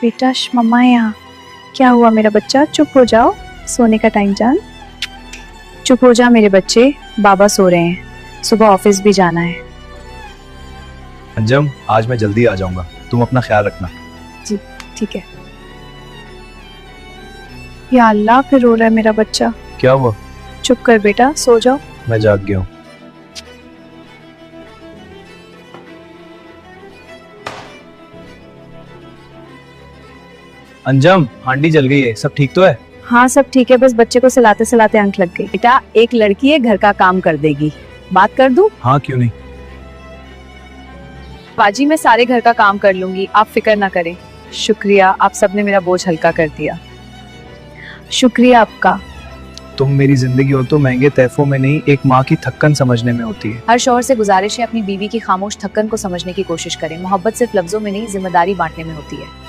बेटा मम्मा है यहाँ। क्या हुआ मेरा बच्चा, चुप हो जाओ, सोने का टाइम जान। चुप हो जा मेरे बच्चे, बाबा सो रहे हैं, सुबह ऑफिस भी जाना है। अंजम, आज मैं जल्दी आ जाऊंगा, तुम अपना ख्याल रखना। जी ठीक है। या अल्लाह, फिर रो रहा है मेरा बच्चा। क्या हुआ? चुप कर बेटा, सो जाओ। मैं जाग गया हूँ। अंजम, हांडी जल गई है, सब ठीक तो है? हाँ सब ठीक है, बस बच्चे को सिलाते सिलाते आंख लग गई। बेटा एक लड़की है, घर का काम कर देगी, बात कर दूं? हाँ क्यों नहीं। बाजी मैं सारे घर का काम कर लूंगी, आप फिक्र ना करें। शुक्रिया, आप सबने मेरा बोझ हल्का कर दिया। शुक्रिया आपका। तुम मेरी जिंदगी हो तो महंगे तहफों में नहीं, एक माँ की थक्कन समझने में होती है। हर शौहर से गुजारिश है अपनी बीवी की खामोश थक्कन को समझने की कोशिश करें। मोहब्बत सिर्फ लफ्जों में नहीं, जिम्मेदारी बांटने में होती है।